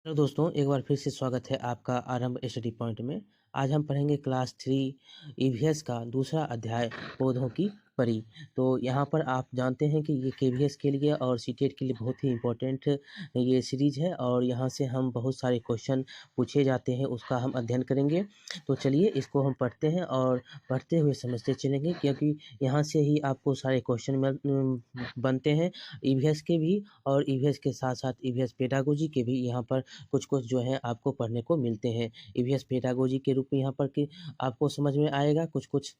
Hello दोस्तों, एक बार फिर से स्वागत है आपका आरंभ स्टडी पॉइंट में। आज हम पढ़ेंगे क्लास 3 ईवीएस का दूसरा अध्याय पौधों की परी। तो यहाँ पर आप जानते हैं कि ये केवीएस के लिए और सीटेट के लिए बहुत ही इम्पोर्टेंट ये सीरीज है और यहाँ से हम बहुत सारे क्वेश्चन पूछे जाते हैं, उसका हम अध्ययन करेंगे। तो चलिए इसको हम पढ़ते हैं और पढ़ते हुए समझते चलेंगे, क्योंकि यहाँ से ही आपको सारे क्वेश्चन बनते हैं ईवीएस के भी, और ईवीएस के साथ साथ ईवीएस पेडागोजी के भी यहाँ पर कुछ-कुछ जो है आपको पढ़ने को मिलते हैं। ईवीएस पेडागोजी के रूप में यहाँ पर कि आपको समझ में आएगा कुछ-कुछ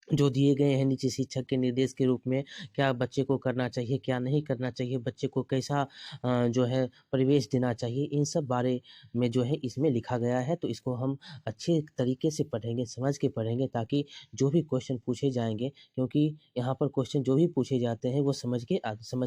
जो दिए गए हैं नीचे शिक्षक के निर्देश के रूप में, क्या बच्चे को करना चाहिए, क्या नहीं करना चाहिए, बच्चे को कैसा जो है परिवेश देना चाहिए, इन सब बारे में जो है इसमें लिखा गया है। तो इसको हम अच्छे तरीके से पढ़ेंगे, समझ के पढ़ेंगे, ताकि जो भी क्वेश्चन पूछे जाएँगे, क्योंकि यहाँ पर क्वेश्चन जो भी पूछे जाते हैं वो समझ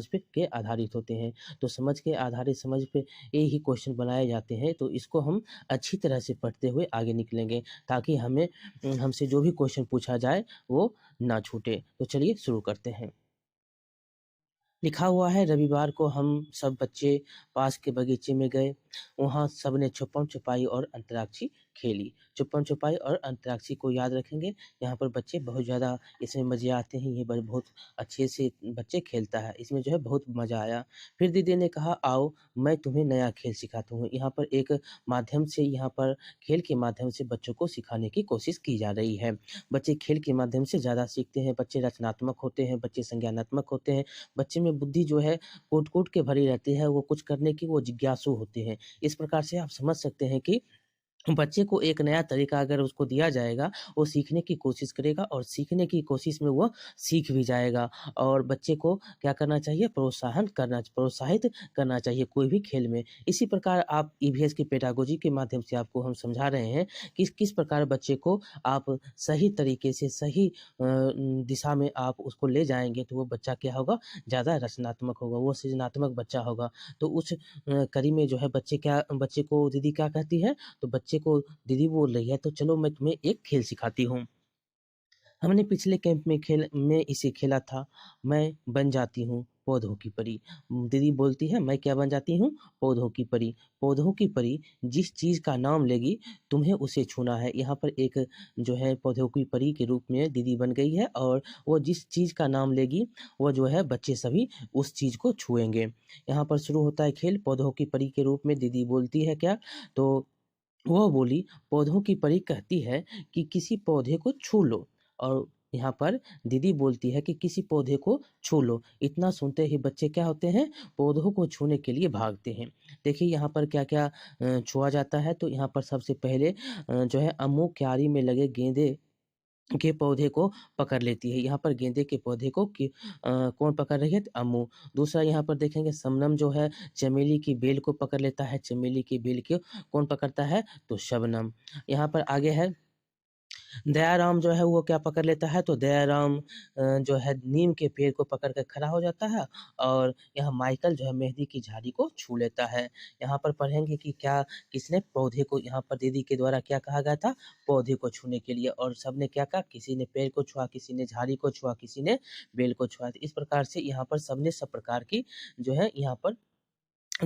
पे के आधारित होते हैं। तो समझ के आधारित, समझ पे ये ही क्वेश्चन बनाए जाते हैं। तो इसको हम अच्छी तरह से पढ़ते हुए आगे निकलेंगे, ताकि हमसे जो भी क्वेश्चन पूछा जाए वो ना छूटे। तो चलिए शुरू करते हैं। लिखा हुआ है, रविवार को हम सब बच्चे पास के बगीचे में गए। वहाँ सबने छुपम-छुपाई और अंतराक्षी खेली। छुपम-छुपाई और अंतराक्षी को याद रखेंगे। यहाँ पर बच्चे बहुत ज़्यादा इसमें मज़े आते हैं। ये ब बहुत अच्छे से बच्चे खेलता है। इसमें जो है बहुत मज़ा आया। फिर दीदी ने कहा, आओ मैं तुम्हें नया खेल सिखाता हूँ। यहाँ पर एक माध्यम से, यहाँ पर खेल के माध्यम से बच्चों को सिखाने की कोशिश की जा रही है। बच्चे खेल के माध्यम से ज़्यादा सीखते हैं। बच्चे रचनात्मक होते हैं, बच्चे संज्ञानात्मक होते हैं। बच्चे में बुद्धि जो है कूट-कूट के भरी रहती है, वो कुछ करने की वो जिज्ञासु होते हैं। इस प्रकार से आप समझ सकते हैं कि बच्चे को एक नया तरीका अगर उसको दिया जाएगा, वो सीखने की कोशिश करेगा और सीखने की कोशिश में वो सीख भी जाएगा। और बच्चे को क्या करना चाहिए? प्रोत्साहित करना चाहिए कोई भी खेल में। इसी प्रकार आप ईवीएस की पेडागोजी के माध्यम से आपको हम समझा रहे हैं कि किस प्रकार बच्चे को आप सही तरीके से, सही दिशा में आप उसको ले जाएँगे, तो वो बच्चा क्या होगा? ज़्यादा रचनात्मक होगा, वो सृजनात्मक बच्चा होगा। तो उस कड़ी में जो है बच्चे को दीदी क्या कहती है? तो बच्चे को दीदी बोल रही है, तो चलो मैं तुम्हें एक खेल सिखाती हूँ। हमने पिछले कैंप में इसे खेला था, मैं बन जाती हूँ पौधों की परी। दीदी बोलती है, मैं क्या बन जाती हूँ? पौधों की परी। पौधों की परी जिस चीज़ का नाम लेगी, तुम्हें उसे छूना है। यहाँ पर एक जो है पौधों की परी के रूप में दीदी बन गई है, और वो जिस चीज़ का नाम लेगी, वो जो है बच्चे सभी उस चीज़ को छुएँगे। यहाँ पर शुरू होता है खेल। पौधों की परी के रूप में दीदी बोलती है क्या? तो वह बोली, पौधों की परी कहती है कि किसी पौधे को छू लो। और यहाँ पर दीदी बोलती है कि किसी पौधे को छू लो। इतना सुनते ही बच्चे क्या होते हैं? पौधों को छूने के लिए भागते हैं। देखिए यहाँ पर क्या-क्या छुआ जाता है। तो यहाँ पर सबसे पहले जो है अम्मू क्यारी में लगे गेंदे के पौधे को पकड़ लेती है। यहाँ पर गेंदे के पौधे को कौन पकड़ रही है? तो अम्मू। दूसरा यहाँ पर देखेंगे, शबनम जो है चमेली की बेल को पकड़ लेता है। चमेली की बेल को कौन पकड़ता है? तो शबनम। यहाँ पर आगे है, दयाराम जो है वो क्या पकड़ लेता है? तो दयाराम जो है नीम के पेड़ को पकड़ कर खड़ा हो जाता है, और यहाँ माइकल जो है मेहंदी की झाड़ी को छू लेता है। यहाँ पर पढ़ेंगे कि क्या किसने पौधे को, यहाँ पर दीदी के द्वारा क्या कहा गया था? पौधे को छूने के लिए। और सबने क्या कहा? किसी ने पेड़ को छुआ, किसी ने झाड़ी को छुआ, किसी ने बेल को छुआ। तो इस प्रकार से यहाँ पर सबने सब प्रकार की जो है यहाँ पर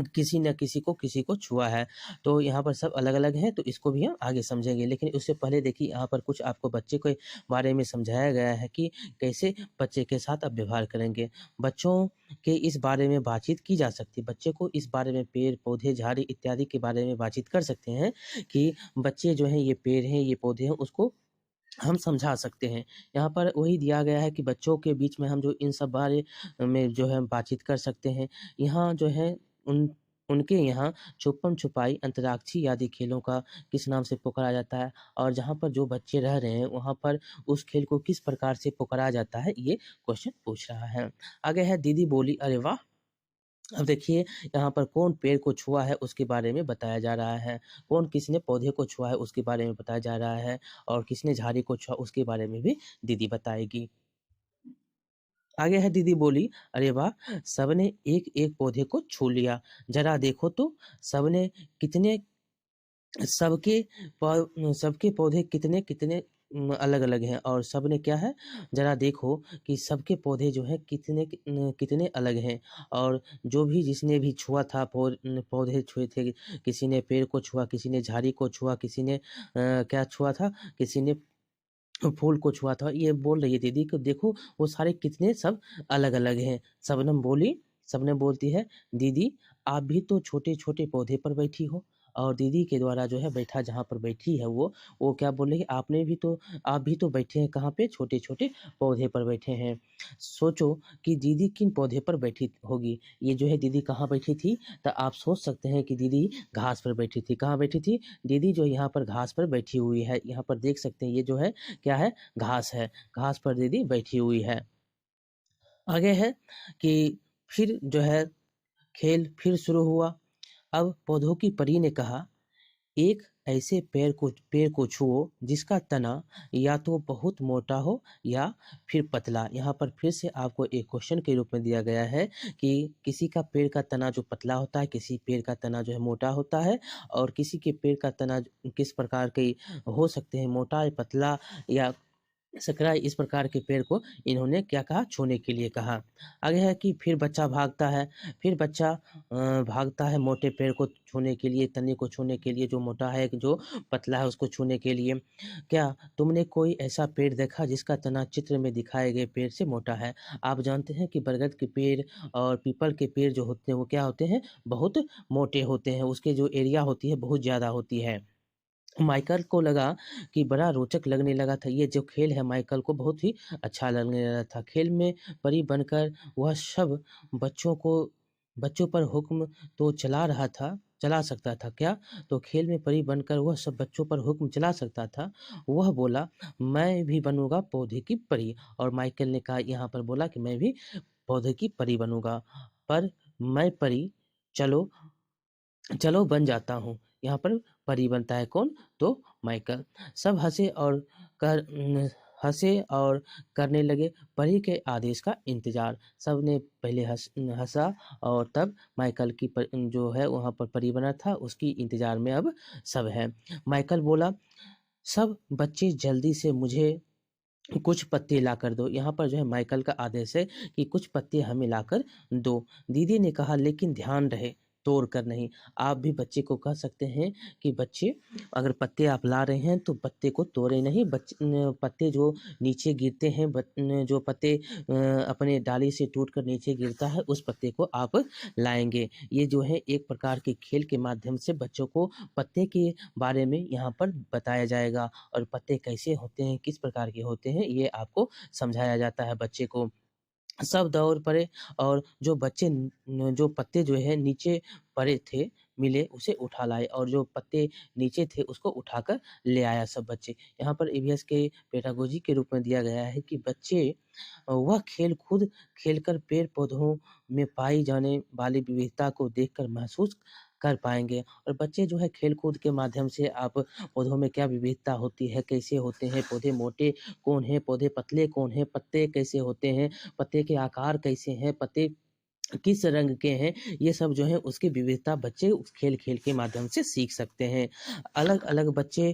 किसी न किसी को छुआ है। तो यहाँ पर सब अलग-अलग हैं, तो इसको भी हम आगे समझेंगे। लेकिन उससे पहले देखिए, यहाँ पर कुछ आपको बच्चे के बारे में समझाया गया है कि कैसे बच्चे के साथ आप व्यवहार करेंगे। बच्चों के इस बारे में बातचीत की जा सकती है। बच्चे को इस बारे में पेड़, पौधे, झाड़ी इत्यादि के बारे में बातचीत कर सकते हैं कि बच्चे जो हैं ये पेड़ हैं, ये पौधे हैं, उसको हम समझा सकते हैं। यहाँ पर वही दिया गया है कि बच्चों के बीच में हम जो इन सब बारे में जो है बातचीत कर सकते हैं। यहाँ जो है उन उनके यहाँ छुपम-छुपाई, अंतराक्षी आदि खेलों का किस नाम से पुकारा जाता है, और जहाँ पर जो बच्चे रह रहे हैं, वहाँ पर उस खेल को किस प्रकार से पुकारा जाता है, ये क्वेश्चन पूछ रहा है। आगे है, दीदी बोली, अरे वाह! अब देखिए यहाँ पर कौन पेड़ को छुआ है उसके बारे में बताया जा रहा है, कौन किसने पौधे को छुआ है उसके बारे में बताया जा रहा है, और किसने झाड़ी को छुआ उसके बारे में भी दीदी बताएगी। आगे है, दीदी बोली, अरे वाह! सबने एक-एक पौधे को छू लिया, ज़रा देखो तो सबने कितने सबके सबके पौधे कितने-कितने अलग-अलग हैं और सब ने क्या है, ज़रा देखो कि सबके पौधे जो हैं कितने अलग हैं और जो भी जिसने भी छुआ था पौधे छुए थे, किसी ने पेड़ को छुआ, किसी ने झाड़ी को छुआ, किसी ने क्या छुआ था, किसी ने फूल को छुआ था। ये बोल रही है दीदी कि देखो वो सारे कितने सब अलग-अलग हैं। शबनम बोलती है, "दीदी आप भी तो छोटे-छोटे पौधे पर बैठी हो।" और दीदी के द्वारा जो है बैठा जहाँ पर बैठी है वो क्या बोल रही है, आप भी तो बैठे हैं कहाँ पे? छोटे-छोटे पौधे पर बैठे हैं। सोचो कि दीदी किन पौधे पर बैठी होगी? ये जो है दीदी कहाँ बैठी थी? तो आप सोच सकते हैं कि दीदी घास पर बैठी थी। कहाँ बैठी थी? दीदी जो यहाँ पर घास पर बैठी हुई है। यहाँ पर देख सकते हैं ये जो है क्या है? घास है। घास पर दीदी बैठी हुई है। आगे है कि फिर जो है खेल फिर शुरू हुआ। अब पौधों की परी ने कहा, एक ऐसे पेड़ को छुओ जिसका तना या तो बहुत मोटा हो या फिर पतला। यहाँ पर फिर से आपको एक क्वेश्चन के रूप में दिया गया है कि किसी का पेड़ का तना जो पतला होता है, किसी पेड़ का तना जो है मोटा होता है और किसी के पेड़ का तना किस प्रकार के हो सकते हैं, मोटा या पतला या सकरा, इस प्रकार के पेड़ को इन्होंने क्या कहा? छूने के लिए कहा। आगे है कि फिर बच्चा भागता है, भागता है मोटे पेड़ को छूने के लिए, तने को छूने के लिए, जो मोटा है, जो पतला है उसको छूने के लिए। क्या तुमने कोई ऐसा पेड़ देखा जिसका तना चित्र में दिखाए गए पेड़ से मोटा है? आप जानते हैं कि बरगद के पेड़ और पीपल के पेड़ जो होते हैं वो क्या होते हैं? बहुत मोटे होते हैं, उसके जो एरिया होती है बहुत ज़्यादा होती है। माइकल को लगा कि बड़ा रोचक लगने लगा था। ये जो खेल है माइकल को बहुत ही अच्छा लगने लगा था। खेल में परी बनकर वह सब बच्चों पर हुक्म तो चला सकता था क्या? तो खेल में परी बनकर वह सब बच्चों पर हुक्म चला सकता था। वह बोला, मैं भी बनूँगा पौधे की परी। और माइकल ने कहा यहाँ पर बोला कि मैं भी पौधे की परी बनूँगा। पर मैं परी चलो चलो बन जाता हूँ। यहाँ पर परी बनता है कौन? तो माइकल। सब हँसे और करने लगे परी के आदेश का इंतज़ार। सबने पहले हँसा और तब माइकल की जो है वहाँ पर परी बना था उसकी इंतज़ार में अब सब है। माइकल बोला, सब बच्चे जल्दी से मुझे कुछ पत्ते लाकर दो। यहाँ पर जो है माइकल का आदेश है कि कुछ पत्ते हमें लाकर दो। दीदी ने कहा, लेकिन ध्यान रहे तोड़ कर नहीं। आप भी बच्चे को कह सकते हैं कि बच्चे अगर पत्ते आप ला रहे हैं तो पत्ते को तोड़े नहीं। पत्ते जो नीचे गिरते हैं, जो पत्ते अपने डाली से टूट कर नीचे गिरता है उस पत्ते को आप लाएँगे। ये जो है एक प्रकार के खेल के माध्यम से बच्चों को पत्ते के बारे में यहाँ पर बताया जाएगा और पत्ते कैसे होते हैं, किस प्रकार के होते हैं, ये आपको समझाया जाता है बच्चे को। सब दौड़ पड़े और जो पत्ते जो है नीचे पड़े थे, मिले उसे उठा लाए और जो पत्ते नीचे थे उसको उठाकर ले आया सब बच्चे। यहाँ पर ईवीएस के पेडागोजी के रूप में दिया गया है कि बच्चे वह खेल खुद खेलकर पेड़-पौधों में पाई जाने वाली विविधता को देखकर महसूस कर पाएँगे और बच्चे जो है खेल-कूद के माध्यम से आप पौधों में क्या विविधता होती है, कैसे होते हैं, पौधे मोटे कौन हैं, पौधे पतले कौन हैं, पत्ते कैसे होते हैं, पत्ते के आकार कैसे हैं, पत्ते किस रंग के हैं, ये सब जो है उसकी विविधता बच्चे उस खेल-खेल के माध्यम से सीख सकते हैं। अलग-अलग बच्चे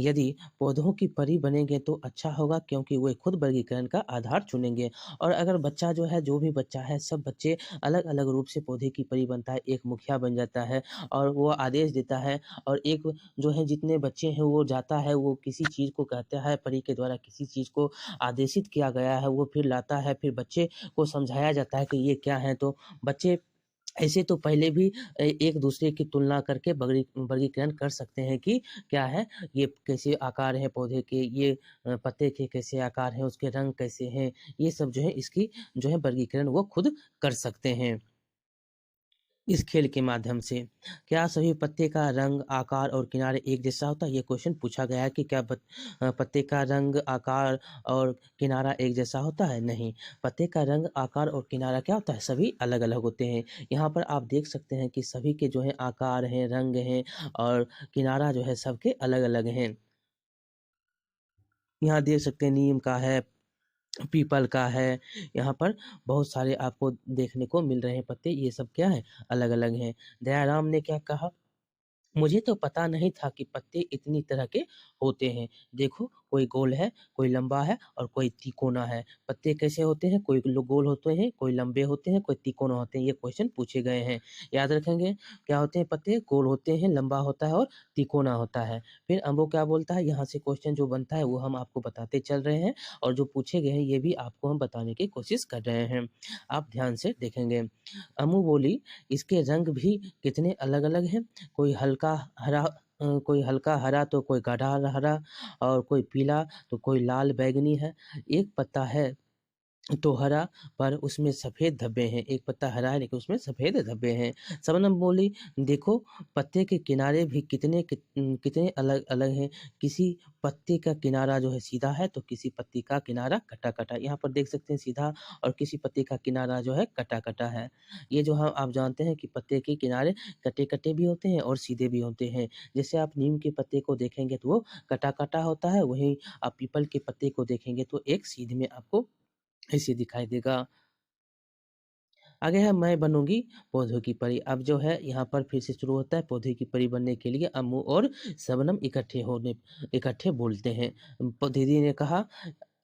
यदि पौधों की परी बनेंगे तो अच्छा होगा क्योंकि वे खुद वर्गीकरण का आधार चुनेंगे और अगर बच्चा जो है जो भी बच्चा है सब बच्चे अलग-अलग रूप से पौधे की परी बनता है, एक मुखिया बन जाता है और वो आदेश देता है और एक जो है जितने बच्चे हैं वो जाता है, वो किसी चीज़ को कहता है, परी के द्वारा किसी चीज़ को आदेशित किया गया है, वो फिर लाता है, फिर बच्चे को समझाया जाता है कि ये क्या है, तो बच्चे ऐसे तो पहले भी एक-दूसरे की तुलना करके वर्गीकरण कर सकते हैं कि क्या है, ये कैसे आकार है पौधे के, ये पत्ते के कैसे आकार हैं, उसके रंग कैसे हैं, ये सब जो है इसकी जो है वर्गीकरण वो खुद कर सकते हैं। इस खेल के माध्यम से। क्या सभी पत्ते का रंग, आकार और किनारे एक जैसा होता है? ये क्वेश्चन पूछा गया है कि क्या पत्ते का रंग, आकार और किनारा एक जैसा होता है? नहीं। पत्ते का रंग, आकार और किनारा क्या होता है? सभी अलग-अलग होते हैं। यहाँ पर आप देख सकते हैं कि सभी के जो है आकार हैं, रंग हैं और किनारा जो है सबके अलग-अलग हैं। यहाँ देख सकते हैं नीम का है, पीपल का है, यहाँ पर बहुत सारे आपको देखने को मिल रहे हैं पत्ते, ये सब क्या है? अलग-अलग हैं। दयाराम ने क्या कहा? मुझे तो पता नहीं था कि पत्ते इतनी तरह के होते हैं। देखो कोई गोल है, कोई लंबा है और कोई तिकोना है। पत्ते कैसे होते हैं? कोई गोल होते हैं, कोई लंबे होते हैं, कोई तिकोना होते हैं। ये क्वेश्चन पूछे गए हैं। याद रखेंगे क्या होते हैं पत्ते? गोल होते हैं, लंबा होता है और तिकोना होता है। फिर अब वो क्या बोलता है, यहाँ से क्वेश्चन जो बनता है वो हम आपको बताते चल रहे हैं और जो पूछे गए हैं ये भी आपको हम बताने की कोशिश कर रहे हैं। आप ध्यान से देखेंगे। अम्मू बोली, इसके रंग भी कितने अलग-अलग हैं। कोई हल्का हरा तो कोई गाढ़ा हरा और कोई पीला तो कोई लाल बैंगनी है। एक पत्ता है तो हरा पर उसमें सफ़ेद धब्बे हैं। एक पत्ता हरा है लेकिन उसमें सफ़ेद धब्बे हैं। शबनम बोली, देखो पत्ते के किनारे भी कितने अलग-अलग हैं। किसी पत्ते का किनारा जो है सीधा है तो किसी पत्ती का किनारा कटा-कटा। यहाँ पर देख सकते हैं सीधा और किसी पत्ते का किनारा जो है कटा-कटा है। ये जो आप जानते हैं कि पत्ते के किनारे कटे-कटे भी होते हैं और सीधे भी होते हैं। जैसे आप नीम के पत्ते को देखेंगे तो वो कटा-कटा होता है, वहीं आप पीपल के पत्ते को देखेंगे तो एक सीध में आपको ऐसे दिखाई देगा। आगे है मैं बनूँगी पौधों की परी। अब जो है यहाँ पर फिर से शुरू होता है पौधे की परी बनने के लिए अम्मू और शबनम इकट्ठे बोलते हैं। दीदी ने कहा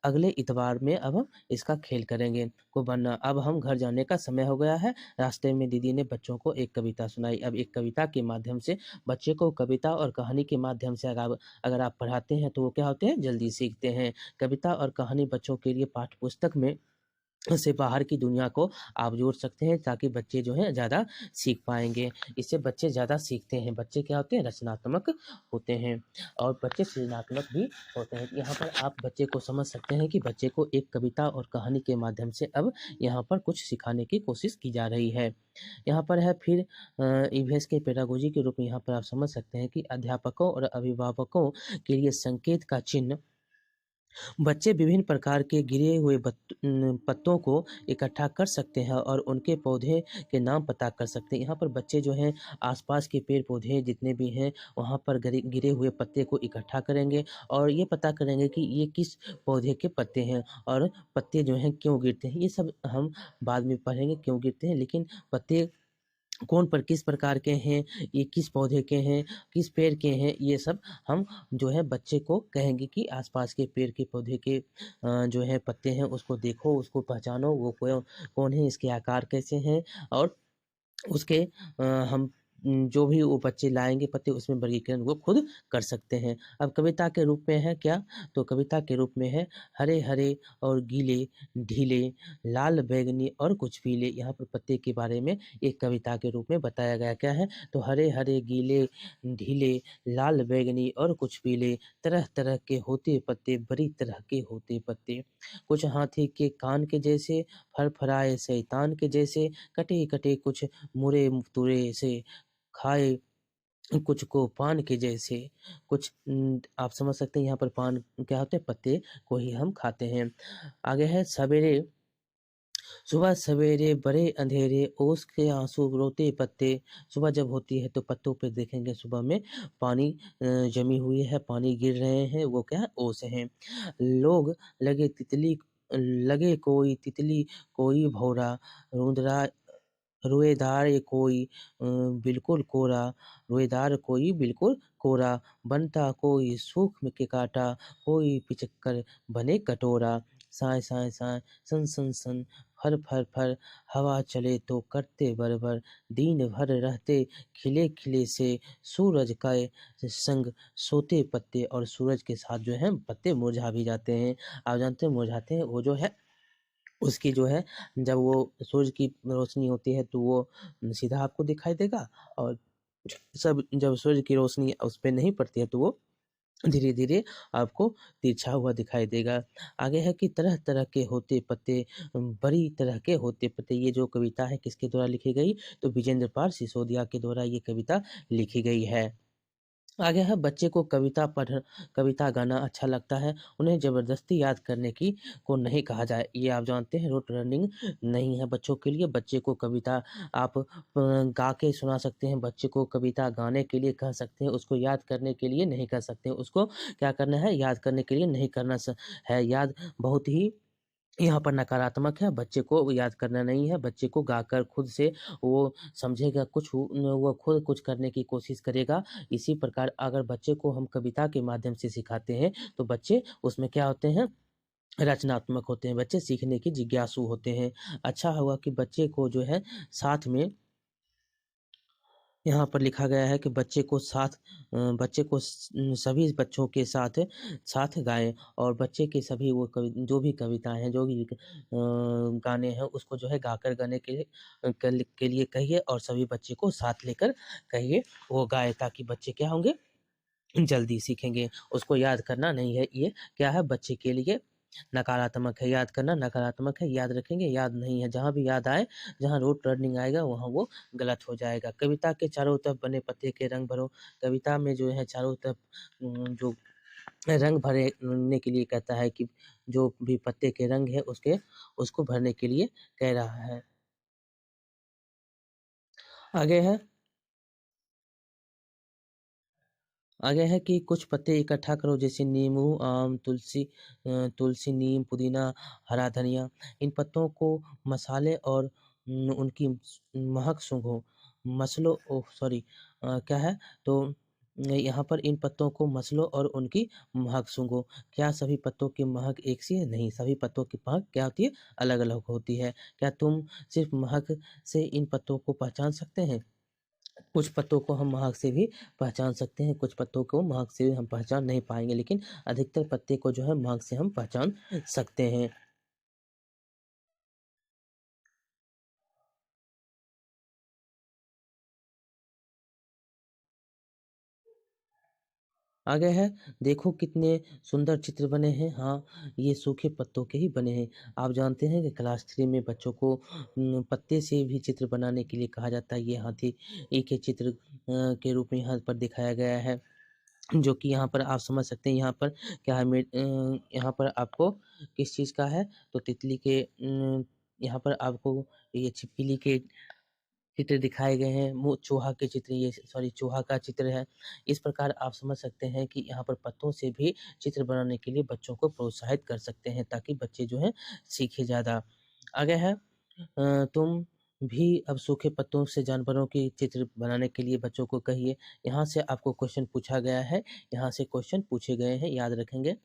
अगले इतवार में अब हम इसका खेल करेंगे को बनना। अब हम घर जाने का समय हो गया है। रास्ते में दीदी ने बच्चों को एक कविता सुनाई। अब एक कविता के माध्यम से बच्चे को कविता और कहानी के माध्यम से अगर आप पढ़ाते हैं तो वो क्या होते हैं जल्दी सीखते हैं। कविता और कहानी बच्चों के लिए पाठ्य पुस्तक में से बाहर की दुनिया को आप जोड़ सकते हैं ताकि बच्चे जो हैं ज़्यादा सीख पाएँगे। इससे बच्चे ज़्यादा सीखते हैं। बच्चे क्या होते हैं? रचनात्मक होते हैं और बच्चे सृजनात्मक भी होते हैं। यहाँ पर आप बच्चे को समझ सकते हैं कि बच्चे को एक कविता और कहानी के माध्यम से अब यहाँ पर कुछ सिखाने की कोशिश की जा रही है। यहाँ पर है फिर ईवीएस के पेडागोजी के रूप में यहाँ पर आप समझ सकते हैं कि अध्यापकों और अभिभावकों के लिए संकेत का चिन्ह बच्चे विभिन्न प्रकार के गिरे हुए पत्तों को इकट्ठा कर सकते हैं और उनके पौधे के नाम पता कर सकते हैं। यहाँ पर बच्चे जो हैं आसपास के पेड़-पौधे जितने भी हैं वहाँ पर गिरे हुए पत्ते को इकट्ठा करेंगे और ये पता करेंगे कि ये किस पौधे के पत्ते हैं और पत्ते जो हैं क्यों गिरते हैं। ये सब हम बाद में पढ़ेंगे क्यों गिरते हैं, लेकिन पत्ते कौन पर किस प्रकार के हैं, ये किस पौधे के हैं, किस पेड़ के हैं, ये सब हम जो है बच्चे को कहेंगे कि आस-पास के पेड़ के पौधे के जो है पत्ते हैं उसको देखो, उसको पहचानो, वो कौन है, इसके आकार कैसे हैं और उसके हम जो भी वो बच्चे लाएँगे पत्ते उसमें वर्गीकरण वो खुद कर सकते हैं। अब कविता के रूप में है क्या? तो कविता के रूप में है हरे-हरे और गीले, ढीले, लाल बैंगनी और कुछ पीले। यहाँ पर पत्ते के बारे में एक कविता के रूप में बताया गया। क्या है? तो हरे-हरे, गीले, ढीले, लाल बैंगनी और कुछ पीले, तरह-तरह के होते पत्ते, बड़ी तरह के होते पत्ते। कुछ हाथी के कान के जैसे, फरफराए शैतान के जैसे, कटे-कटे कुछ मुरे-तुरे से, खाए कुछ को पान के जैसे। कुछ आप समझ सकते हैं यहाँ पर पान क्या होते हैं? पत्ते को ही हम खाते हैं। आगे है सुबह सवेरे बड़े अंधेरे ओस के आँसू रोते पत्ते। सुबह जब होती है तो पत्तों पे देखेंगे सुबह में पानी जमी हुई है, पानी गिर रहे हैं, वो क्या है? ओस हैं। लोग लगे तितली लगे कोई तितली कोई भौरा, रुदरा रुएदार कोई बिल्कुल कोरा, रुएदार कोई बिल्कुल कोरा, बनता कोई सूक्ष्म के काटा, कोई पिचक्कर बने कटोरा। साय साय साय, सन सन सन, फर फर फर, हवा चले तो करते बरबर, दिन भर रहते खिले खिले से, सूरज का संग सोते पत्ते और सूरज के साथ जो है पत्ते मुरझा भी जाते हैं। आप जानते हैं मुरझाते हैं वो जो है उसकी जो है जब वो सूरज की रोशनी होती है तो वो सीधा आपको दिखाई देगा और सब जब सूरज की रोशनी उस पे नहीं पड़ती है तो वो धीरे-धीरे आपको तिरछा हुआ दिखाई देगा। आगे है कि तरह-तरह के होते पत्ते, बड़ी तरह के होते पत्ते। ये जो कविता है किसके द्वारा लिखी गई? तो विजेंद्र पाल सिसोदिया के द्वारा ये कविता लिखी गई है। आगे है बच्चे को कविता गाना अच्छा लगता है, उन्हें ज़बरदस्ती याद करने की को नहीं कहा जाए। ये आप जानते हैं रोte लर्निंग नहीं है बच्चों के लिए। बच्चे को कविता आप गा के सुना सकते हैं, बच्चे को कविता गाने के लिए कह सकते हैं, उसको याद करने के लिए नहीं कह सकते हैं। उसको क्या करना है? याद करने के लिए नहीं करना है। याद बहुत ही यहाँ पर नकारात्मक है, बच्चे को याद करना नहीं है, बच्चे को गाकर खुद से वो समझेगा, वो खुद कुछ करने की कोशिश करेगा। इसी प्रकार अगर बच्चे को हम कविता के माध्यम से सिखाते हैं, तो बच्चे उसमें क्या होते हैं, रचनात्मक होते हैं, बच्चे सीखने की जिज्ञासु होते हैं। अच्छा हुआ कि बच्चे को जो है साथ में यहाँ पर लिखा गया है कि बच्चे को सभी बच्चों के साथ साथ गाएँ और बच्चे के सभी वो जो भी कविताएँ हैं, जो भी गाने हैं, उसको जो है गाकर गाने के लिए कहिए और सभी बच्चे को साथ लेकर कहिए, वो गाए ताकि बच्चे क्या होंगे, जल्दी सीखेंगे। उसको याद करना नहीं है, ये क्या है, बच्चे के लिए नकारात्मक है, याद करना नकारात्मक है, याद रखेंगे, याद नहीं है। जहाँ भी याद आए, जहाँ रूट लर्निंग आएगा, वहाँ वो गलत हो जाएगा। कविता के चारों तरफ बने पत्ते के रंग भरो, कविता में जो है चारों तरफ जो रंग भरने के लिए कहता है कि जो भी पत्ते के रंग है, उसको भरने के लिए कह रहा है। आगे है आगे है कि कुछ पत्ते इकट्ठा करो जैसे नींबू, आम, तुलसी, नीम, पुदीना, हरा धनिया। इन पत्तों को मसाले और उनकी महक सूंघो। मसलो ओह सॉरी क्या है तो यहाँ पर इन पत्तों को मसलो और उनकी महक सूंघो। क्या सभी पत्तों की महक एक सी है? नहीं, सभी पत्तों की महक क्या होती है? अलग-अलग होती है। क्या तुम सिर्फ महक से इन पत्तों को पहचान सकते हैं? कुछ पत्तों को हम महक से भी पहचान सकते हैं, कुछ पत्तों को महक से हम पहचान नहीं पाएँगे, लेकिन अधिकतर पत्ते को जो है महक से हम पहचान सकते हैं। आगे है, देखो कितने सुंदर चित्र बने हैं। हाँ, ये सूखे पत्तों के ही बने हैं। आप जानते हैं कि क्लास 3 में बच्चों को पत्ते से भी चित्र बनाने के लिए कहा जाता है। ये हाथी के चित्र के रूप में यहाँ पर दिखाया गया है। जो कि यहाँ पर आप समझ सकते हैं यहाँ पर क्या है यहाँ पर आपको किस चीज़ का है तो तितली के यहाँ पर आपको ये छिपकली के चित्र दिखाए गए हैं, चूहा के चित्र ये सॉरी चूहा का चित्र है। इस प्रकार आप समझ सकते हैं कि यहाँ पर पत्तों से भी चित्र बनाने के लिए बच्चों को प्रोत्साहित कर सकते हैं ताकि बच्चे जो हैं सीखें ज़्यादा। आगे है तुम भी अब सूखे पत्तों से जानवरों के चित्र बनाने के लिए बच्चों को कहिए। यहाँ से आपको क्वेश्चन पूछा गया है, यहाँ से क्वेश्चन पूछे गए हैं, याद रखेंगे।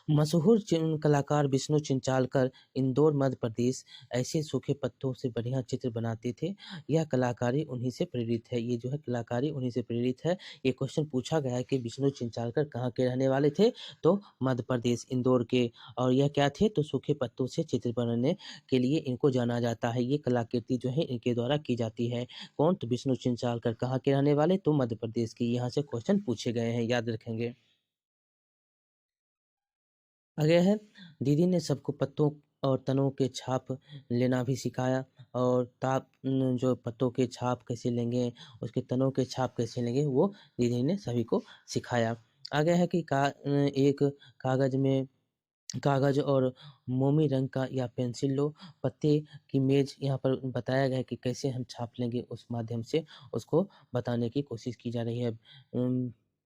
मशहूर कलाकार विष्णु चिंचालकर इंदौर मध्य प्रदेश ऐसे सूखे पत्तों से बढ़िया चित्र बनाते थे। यह कलाकारी उन्हीं से प्रेरित है। ये जो है कलाकारी उन्हीं से प्रेरित है। ये क्वेश्चन पूछा गया है कि विष्णु चिंचालकर कहाँ के रहने वाले थे? तो मध्य प्रदेश इंदौर के। और यह क्या थे? तो सूखे पत्तों से चित्र बनाने के लिए इनको जाना जाता है। ये कलाकृति जो है इनके द्वारा की जाती है। कौन? तो विष्णु चिंचालकर। कहाँ के रहने वाले? तो मध्य प्रदेश के। यहाँ से क्वेश्चन पूछे गए हैं, याद रखेंगे। आगे है दीदी ने सबको पत्तों और तनों के छाप लेना भी सिखाया और जो पत्तों के छाप कैसे लेंगे, उसके तनों के छाप कैसे लेंगे वो दीदी ने सभी को सिखाया। आगे है कि एक कागज में कागज और मोमी रंग का या पेंसिल लो, पत्ते की मेज यहाँ पर बताया गया है कि कैसे हम छाप लेंगे उस माध्यम से उसको बताने की कोशिश की जा रही है।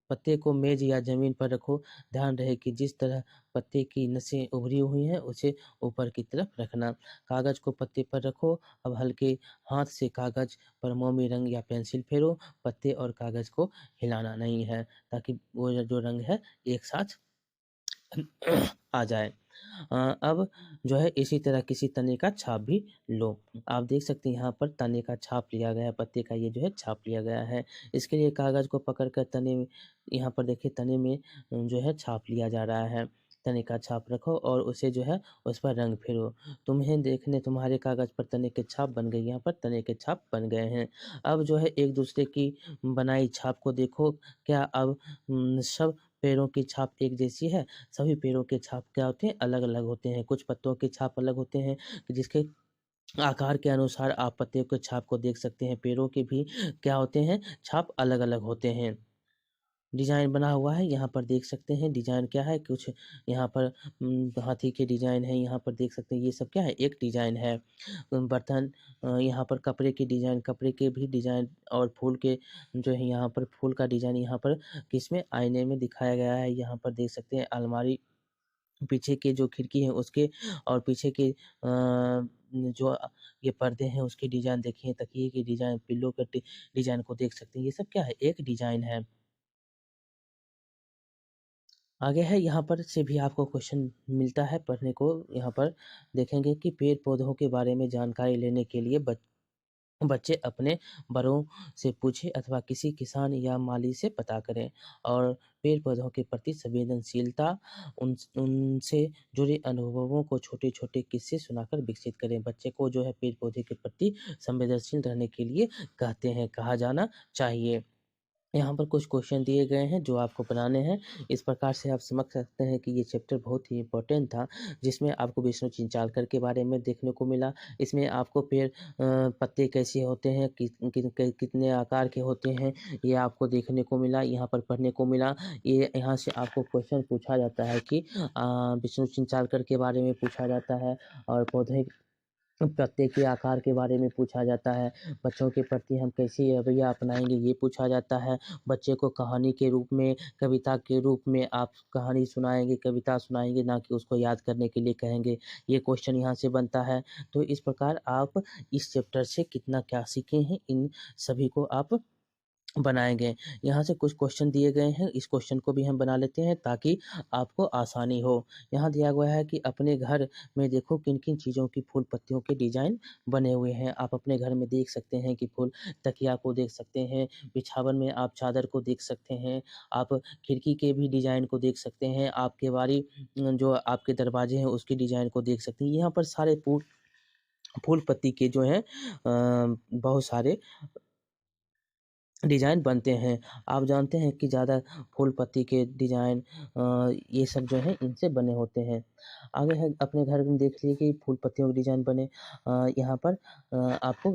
पत्ते को मेज या ज़मीन पर रखो, ध्यान रहे कि जिस तरह पत्ते की नसें उभरी हुई हैं उसे ऊपर की तरफ रखना। कागज़ को पत्ते पर रखो, अब हल्के हाथ से कागज़ पर मोमी रंग या पेंसिल फेरो, पत्ते और कागज़ को हिलाना नहीं है ताकि वो जो रंग है एक साथ आ जाए। अब जो है इसी तरह किसी तने का छाप भी लो। आप देख सकते हैं यहाँ पर तने का छाप लिया गया है, पत्ते का ये जो है छाप लिया गया है। इसके लिए कागज़ को पकड़कर तने में यहाँ पर देखिए तने में जो है छाप लिया जा रहा है। तने का छाप रखो और उसे जो है उस पर रंग फेरो। तुम्हारे कागज़ पर तने के छाप बन गए, यहाँ पर तने के छाप बन गए हैं। अब जो है एक-दूसरे की बनाई छाप को देखो, क्या अब सब पैरों की छाप एक जैसी है? सभी पेड़ों के छाप क्या होते हैं? अलग-अलग होते हैं। कुछ पत्तों के छाप अलग होते हैं, जिसके आकार के अनुसार आप पत्ते के छाप को देख सकते हैं। पेड़ों के भी क्या होते हैं? छाप अलग-अलग होते हैं। डिज़ाइन बना हुआ है, यहाँ पर देख सकते हैं डिज़ाइन क्या है? कुछ यहाँ पर हाथी के डिज़ाइन है, यहाँ पर देख सकते हैं ये सब क्या है? एक डिज़ाइन है। बर्तन यहाँ पर कपड़े की डिज़ाइन, कपड़े के भी डिज़ाइन और फूल के जो है यहाँ पर फूल का डिज़ाइन यहाँ पर किसमें? आईने में दिखाया गया है। यहाँ पर देख सकते हैं अलमारी पीछे के जो खिड़की है उसके और पीछे के जो ये पर्दे हैं उसकी डिज़ाइन देखिए, तकिए की डिज़ाइन, पिल्लो के डिज़ाइन को देख सकते हैं। ये सब क्या है? एक डिज़ाइन है। आगे है यहाँ पर से भी आपको क्वेश्चन मिलता है पढ़ने को। यहाँ पर देखेंगे कि पेड़-पौधों के बारे में जानकारी लेने के लिए बच्चे अपने बड़ों से पूछें अथवा किसी किसान या माली से पता करें और पेड़-पौधों के प्रति संवेदनशीलता उनसे जुड़े अनुभवों को छोटे-छोटे किस्से सुनाकर विकसित करें। बच्चे को जो है पेड़-पौधे के प्रति संवेदनशील रहने के लिए कहा जाना चाहिए। यहाँ पर कुछ क्वेश्चन दिए गए हैं जो आपको बनाने हैं। इस प्रकार से आप समझ सकते हैं कि ये चैप्टर बहुत ही इम्पोर्टेंट था, जिसमें आपको विष्णु चिंचालकर के बारे में देखने को मिला। इसमें आपको पत्ते कैसे होते हैं, कितने आकार के होते हैं, ये आपको देखने को मिला, यहाँ पर पढ़ने को मिला। ये यहाँ से आपको क्वेश्चन पूछा जाता है कि विष्णु चिंचालकर के बारे में पूछा जाता है और पौधे पत्ते के आकार के बारे में पूछा जाता है, बच्चों के प्रति हम कैसे रवैया अपनाएँगे ये पूछा जाता है, बच्चे को कहानी के रूप में, कविता के रूप में आप कहानी सुनाएँगे, कविता सुनाएँगे, ना कि उसको याद करने के लिए कहेंगे, ये क्वेश्चन यहाँ से बनता है। तो इस प्रकार आप इस चैप्टर से कितना क्या सीखे हैं, इन सभी को आप बनाएँगे। यहाँ से कुछ क्वेश्चन दिए गए हैं, इस क्वेश्चन को भी हम बना लेते हैं ताकि आपको आसानी हो। यहाँ दिया हुआ है कि अपने घर में देखो किन-किन चीज़ों की फूल पत्तियों के डिज़ाइन बने हुए हैं। आप अपने घर में देख सकते हैं कि फूल तकिया को देख सकते हैं, बिछावन में आप चादर को देख सकते हैं, आप खिड़की के भी डिज़ाइन को देख सकते हैं, आप केवाड़ी जो आपके दरवाजे हैं उसकी डिज़ाइन को देख सकते हैं। यहाँ पर सारे फूल पत्ती के जो हैं बहुत सारे डिज़ाइन बनते हैं। आप जानते हैं कि ज़्यादा फूल पत्ती के डिज़ाइन ये सब जो है इनसे बने होते हैं। आगे है अपने घर में देख लीजिए कि फूल पत्तियों के डिज़ाइन बने यहाँ पर आपको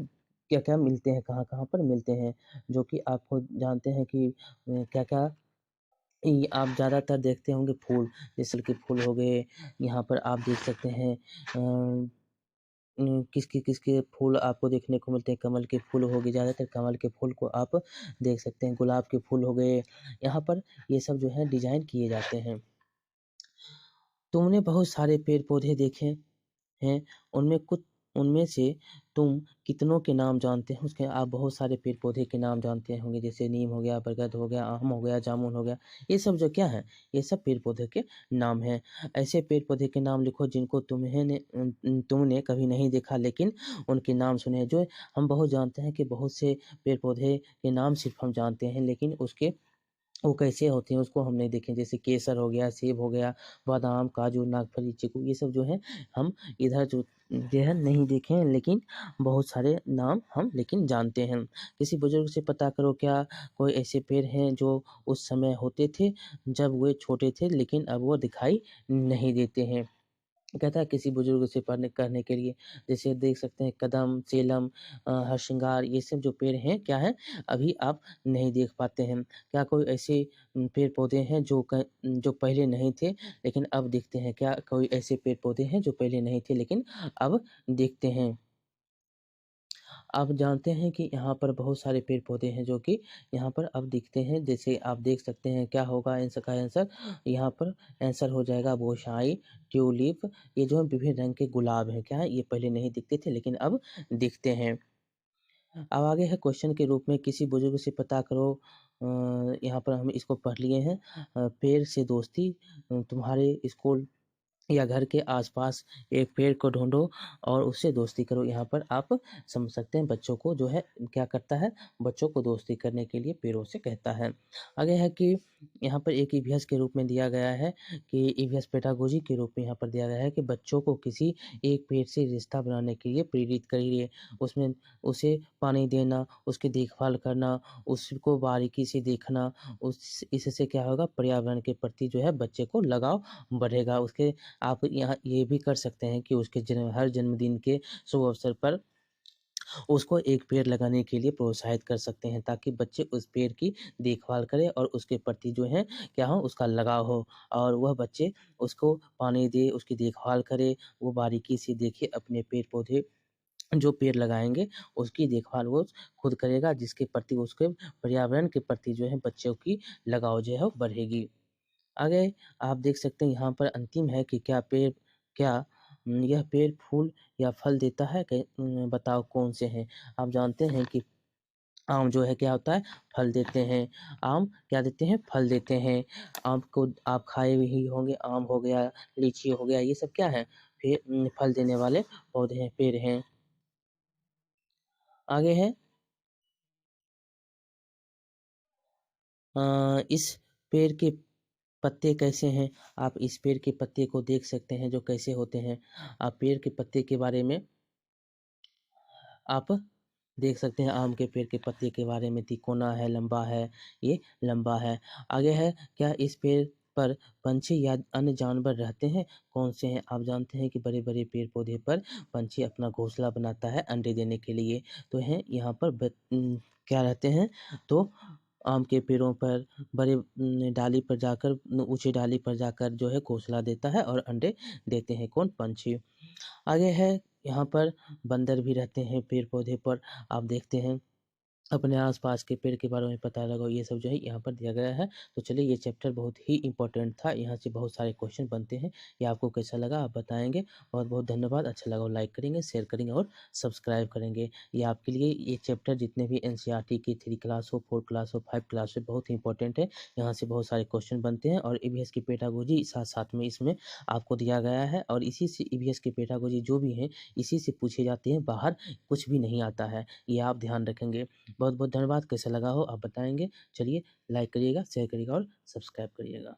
क्या-क्या मिलते हैं, कहाँ-कहाँ पर मिलते हैं, जो कि आपको जानते हैं कि क्या-क्या आप ज़्यादातर देखते होंगे फूल, जैसे कि फूल हो गए, यहाँ पर आप देख सकते हैं किसके फूल आपको देखने को मिलते हैं, कमल के फूल हो गए, ज़्यादातर कमल के फूल को आप देख सकते हैं, गुलाब के फूल हो गए, यहाँ पर ये सब जो है डिज़ाइन किए जाते हैं। तुमने बहुत सारे पेड़-पौधे देखे हैं, उनमें से तुम कितनों के नाम जानते हैं? उसके आप बहुत सारे पेड़-पौधे के नाम जानते होंगे, जैसे नीम हो गया, बरगद हो गया, आम हो गया, जामुन हो गया, ये सब जो क्या है, ये सब पेड़-पौधे के नाम हैं। ऐसे पेड़-पौधे के नाम लिखो जिनको तुमने कभी नहीं देखा लेकिन उनके नाम सुने हैं। जो हम बहुत जानते हैं कि बहुत से पेड़-पौधे के नाम सिर्फ़ हम जानते हैं, लेकिन उसके वो कैसे होते हैं उसको हम नहीं देखे। जैसे केसर हो गया, सेब हो गया, बादाम, काजू, नागफली, चीकू ये सब जो है हम इधर जो है नहीं देखे हैं, लेकिन बहुत सारे नाम हम लेकिन जानते हैं। किसी बुजुर्ग से पता करो क्या कोई ऐसे पेड़ हैं जो उस समय होते थे जब वे छोटे थे लेकिन अब वो दिखाई नहीं देते हैं। कहता है किसी बुजुर्ग से पढ़ने करने के लिए, जैसे देख सकते हैं कदम, सेलम हरसिंगार ये सब जो पेड़ हैं क्या हैं, अभी आप नहीं देख पाते हैं। क्या कोई ऐसे पेड़-पौधे हैं जो पहले नहीं थे लेकिन अब दिखते हैं? क्या कोई ऐसे पेड़-पौधे हैं जो पहले नहीं थे लेकिन अब दिखते हैं? आप जानते हैं कि यहाँ पर बहुत सारे पेड़-पौधे हैं जो कि यहाँ पर अब दिखते हैं। जैसे आप देख सकते हैं क्या होगा इसका आंसर? यहाँ पर आंसर हो जाएगा बोशाई, ट्यूलिप ये जो है विभिन्न रंग के गुलाब हैं। क्या है? ये पहले नहीं दिखते थे लेकिन अब दिखते हैं। अब आगे है क्वेश्चन के रूप में किसी बुजुर्ग से पता करो यहाँ पर हम इसको पढ़ लिए हैं। पेड़ से दोस्ती तुम्हारे स्कूल या घर के आस-पास एक पेड़ को ढूँढो और उससे दोस्ती करो। यहाँ पर आप समझ सकते हैं बच्चों को जो है क्या करता है, बच्चों को दोस्ती करने के लिए पेड़ों से कहता है। आगे है कि यहाँ पर एक ईवीएस के रूप में दिया गया है कि ईवीएस पेडागोजी के रूप में यहाँ पर दिया गया है कि बच्चों को किसी एक पेड़ से रिश्ता बनाने के लिए प्रेरित करिए। उसमें उसे पानी देना, उसकी देखभाल करना, उसको बारीकी से देखना, इससे क्या होगा पर्यावरण के प्रति जो है बच्चे को लगाव बढ़ेगा। उसके आप यहाँ ये भी कर सकते हैं कि उसके हर जन्मदिन के शुभ अवसर पर उसको एक पेड़ लगाने के लिए प्रोत्साहित कर सकते हैं ताकि बच्चे उस पेड़ की देखभाल करें और उसके प्रति जो है क्या हो उसका लगाव हो और वह बच्चे उसको पानी दे, उसकी देखभाल करे, वो बारीकी से देखे अपने पेड़-पौधे जो पेड़ लगाएँगे उसकी देखभाल वो खुद करेगा जिसके प्रति उसके पर्यावरण के प्रति जो है बच्चों की लगाव जो है वो बढ़ेगी। आगे आप देख सकते हैं यहाँ पर अंतिम है कि क्या यह पेड़ फूल या फल देता है? बताओ कौन से हैं? आप जानते हैं कि आम जो है क्या होता है? फल देते हैं। आम क्या देते हैं? फल देते हैं। आम को आप खाए भी ही होंगे, आम हो गया, लीची हो गया, ये सब क्या है? फल देने वाले पौधे हैं, पेड़ हैं। आगे है इस पेड़ के पत्ते कैसे हैं? आप इस पेड़ के पत्ते को देख सकते हैं जो कैसे होते हैं। आप पेड़ के पत्ते के बारे में आप देख सकते हैं, आम के पेड़ के पत्ते के बारे में तिकोना है, लंबा है, ये लंबा है। आगे है क्या इस पेड़ पर पंछी या अन्य जानवर रहते हैं? कौन से हैं? आप जानते हैं कि बड़े-बड़े पेड़-पौधे पर पंछी अपना घोंसला बनाता है अंडे देने के लिए। तो हैं यहाँ पर क्या रहते हैं? तो आम के पेड़ों पर बड़े डाली पर जाकर ऊँची डाली पर जाकर जो है घोंसला देता है और अंडे देते हैं कौन? पंछी। आगे है यहाँ पर बंदर भी रहते हैं पेड़-पौधे पर। आप देखते हैं अपने आस-पास के पेड़ के बारे में पता लगाओ, ये सब जो है यहाँ पर दिया गया है। तो चलिए ये चैप्टर बहुत ही इम्पोर्टेंट था, यहाँ से बहुत सारे क्वेश्चन बनते हैं। ये आपको कैसा लगा आप बताएँगे। बहुत-बहुत धन्यवाद। अच्छा लगा हो लाइक करेंगे, शेयर करेंगे और सब्सक्राइब करेंगे। ये आपके लिए ये चैप्टर जितने भी एनसीईआरटी की 3 क्लास हो, 4 क्लास हो, 5 क्लास हो, बहुत ही इम्पोर्टेंट है। यहाँ से बहुत सारे क्वेश्चन बनते हैं और ईवीएस की पेडागोजी साथ-साथ में इसमें आपको दिया गया है और इसी से ईवीएस की पेडागोजी जो भी हैं, इसी से पूछे जाते हैं, बाहर कुछ भी नहीं आता है। ये आप ध्यान रखेंगे। बहुत-बहुत धन्यवाद। कैसा लगा हो आप बताएँगे। चलिए लाइक करिएगा, शेयर करिएगा और सब्सक्राइब करिएगा।